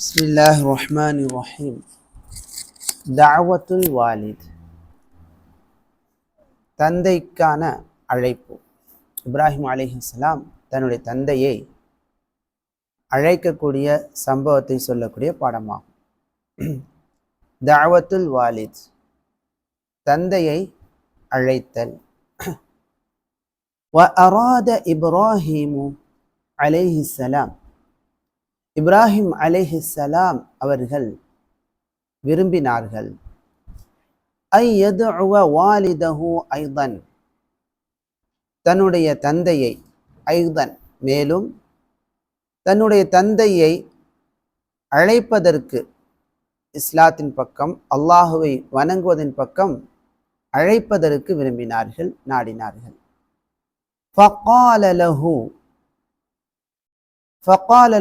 பிஸ்மில்லாஹ் ரஹ்மான் ரஹீம். தஅவத்துல் வாலித், தந்தைக்கான அழைப்பு. இப்ராஹிம் அலைஹிஸ்ஸலாம் தன்னுடைய தந்தையை அழைக்கக்கூடிய சம்பவத்தை சொல்லக்கூடிய பாடமாகும். தஅவத்துல் வாலித், தந்தையை அழைத்தல். வ அராத இப்ராஹிமு அலைஹிஸ்ஸலாம், இப்ராஹிம் அலைஹிஸ்ஸலாம் அவர்கள் விரும்பினார்கள். ஐ யதுஅ வாலிதஹு ஐதன், தன்னுடைய தந்தையை, ஐதன் மேலும் தன்னுடைய தந்தையை அழைப்பதற்கு, இஸ்லாத்தின் பக்கம், அல்லாஹுவை வணங்குவதன் பக்கம் அழைப்பதற்கு விரும்பினார்கள், நாடினார்கள். ஃபகால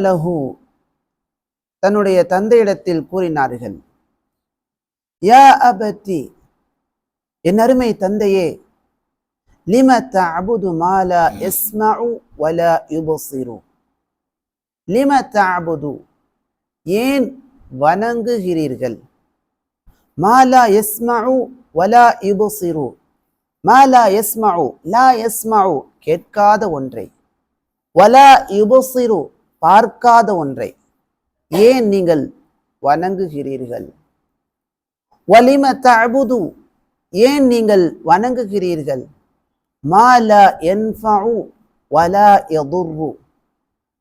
லஹு, தன்னுடைய தந்தையிடத்தில் கூறினார்கள், யா அபதி, என் அருமை தந்தையே, லிம தஅபுது மா லா யஸ்மஉ வ லா யுப்சிரு, லிம தஅபுது, ஏன் வணங்குகிறீர்கள், மா லா யஸ்மஉ வ லா யுப்சிரு, மா லா யஸ்மஉ, லா யஸ்மஉ கேட்காத ஒன்றை, வ லா யுப்சிரு பார்க்காத ஒன்றை ஏன் நீங்கள் வணங்குகிறீர்கள், வலிம தஅபுது, ஏன் நீங்கள் வணங்குகிறீர்கள், மா லா யன்ஃபஉ வ லா யதுர்ரு,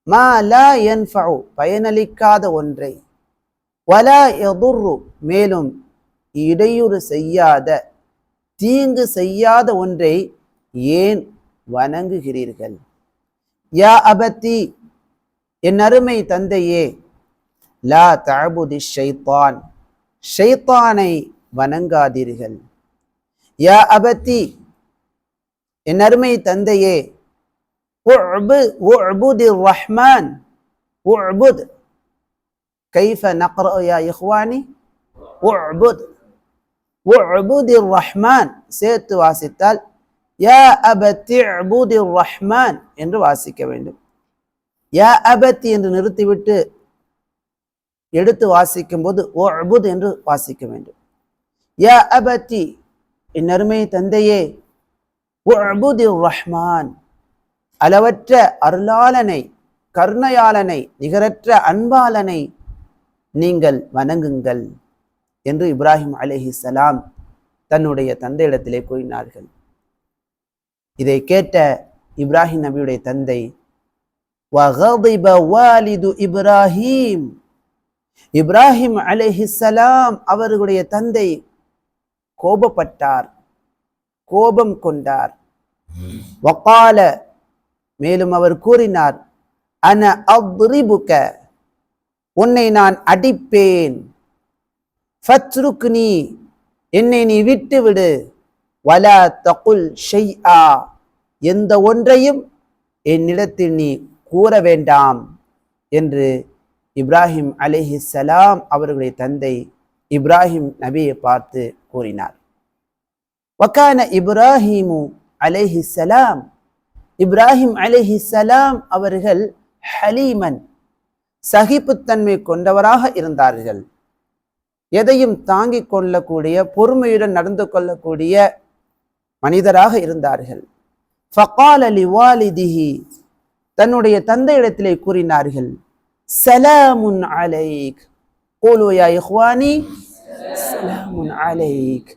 மா லா யன்ஃபஉ பயனளிக்காத ஒன்றை, வ லா யதுர்ரு மேலும் இடையூறு செய்யாத, தீங்கு செய்யாத ஒன்றை ஏன் வணங்குகிறீர்கள். யா அபதி, என் அருமை தந்தையே, லா தஅபுதி ஷைத்தான், ஷைத்தானை வணங்காதீர்கள். யா அபதி, என் அருமை தந்தையே, உஅ்புதிர் ரஹ்மான், உஅ்புத் கைஃப நக்ரஅ யா இஹ்வானி, உஅ்புத், உஅ்புதிர் ரஹ்மான் சேர்த்து வாசித்தால் யா அபதி உஅ்புதிர் ரஹ்மான் என்று வாசிக்க வேண்டும். யா அபதி என்று நிறுத்திவிட்டு எடுத்து வாசிக்கும் போது உஅ்புத் என்று வாசிக்க வேண்டும். யா அபதி, என் அருமை தந்தையே, உஅ்புதிர் ரஹ்மான், அளவற்ற அருளாளனை, கருணையாளனை, நிகரற்ற அன்பாளனை நீங்கள் வணங்குங்கள் என்று இப்ராஹிம் அலைஹிஸ்ஸலாம் தன்னுடைய தந்தையிடத்திலே கூறினார்கள். இதை கேட்ட இப்ராஹிம் நபியுடைய தந்தை, வகதிப வாலிது இப்ராஹிம், இப்ராஹிம் அலைஹிஸ்ஸலாம் அவர்களுடைய தந்தை கோபப்பட்டார், கோபம் கொண்டார். வகால, மேலும் அவர் கூறினார், அன அத்ரிபுக, உன்னை நான் அடிப்பேன், ஃபத்ருக்னி, என்னை நீ விட்டுவிடு, வலா தகுல் ஷைஆ, எந்த ஒன்றையும் என்னிடத்தில் நீ கூற வேண்டாம் என்று இப்ராஹிம் அலைஹிஸ்ஸலாம் அவர்களுடைய தந்தை இப்ராஹிம் நபியை பார்த்து கூறினார். வகான இப்ராஹிமு அலைஹிஸ்ஸலாம், இப்ராஹிம் அலைஹிஸ்ஸலாம் அவர்கள் ஹலீமன், சகிப்புத்தன்மை கொண்டவராக இருந்தார்கள். எதையும் தாங்கிக் கொள்ளக்கூடிய, பொறுமையுடன் நடந்து கொள்ளக்கூடிய மனிதராக இருந்தார்கள். ஃபகால லிவாலிதிஹி, தன்னுடைய தந்தையிடத்திலே கூறினார்கள், சலாமுன் அலைக், கூலு யா இஹ்வானி சலாமுன் அலைக்,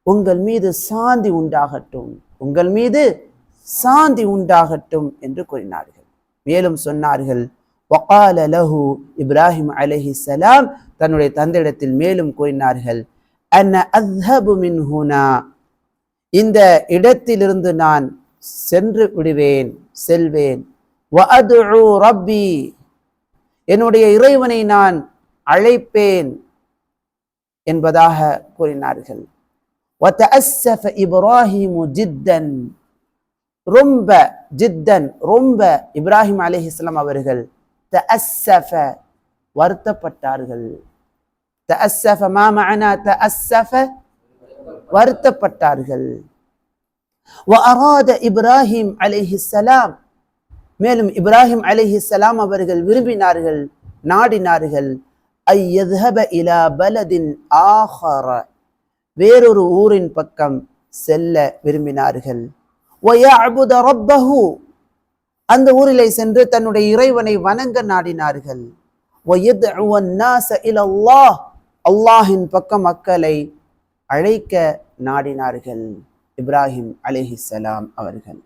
உங்கள் மீது சாந்தி உண்டாகட்டும், உங்கள் மீது சாந்தி உண்டாகட்டும் என்று கூறினார்கள். மேலும் சொன்னார்கள், வகால லஹு, இப்ராஹிம் அலைஹிஸ்ஸலாம் தன்னுடைய தந்தையிடத்தில் மேலும் கூறினார்கள், அன அஸ்ஹபு மின் ஹுனா, இந்த இடத்திலிருந்து நான் சென்று விடுவேன், செல்வேன். வ அத்உ ரப்பி, என்னுடைய இறைவனை நான் அழைப்பேன் என்பதாக கூறினார்கள். வ தஅஸ்ஸஃப இப்ராஹிமு ஜித்தன், ரொம்ப, ஜித்தன் ரொம்ப, இப்ராஹிம் அலைஹிஸ்ஸலாம் அவர்கள் தஅஸ்ஸஃப வருத்தப்பட்டார்கள். தஅஸ்ஸஃப, மா மஅனா தஅஸ்ஸஃப, வருத்தப்பட்டார்கள். வ அராத இப்ராஹிம் அலைஹிஸ்ஸலாம், மேலும் இப்ராஹிம் அலைஹிஸ்ஸலாம் அவர்கள் விரும்பினார்கள், நாடினார்கள். ஐயத்ஹப இலா பலதின் ஆஹர, வேறொரு ஊரின் பக்கம் செல்ல விரும்பினார்கள். வயஅபுத ரப்பஹு, அந்த ஊரிலே சென்று தன்னுடைய இறைவனை வணங்க நாடினார்கள். வயத்உ அன்னாஸ இலல்லாஹ், அல்லாஹின் பக்கம் மக்களை அழைக்க நாடினார்கள் இப்ராஹிம் அலைஹிஸ்ஸலாம் அவர்கள்.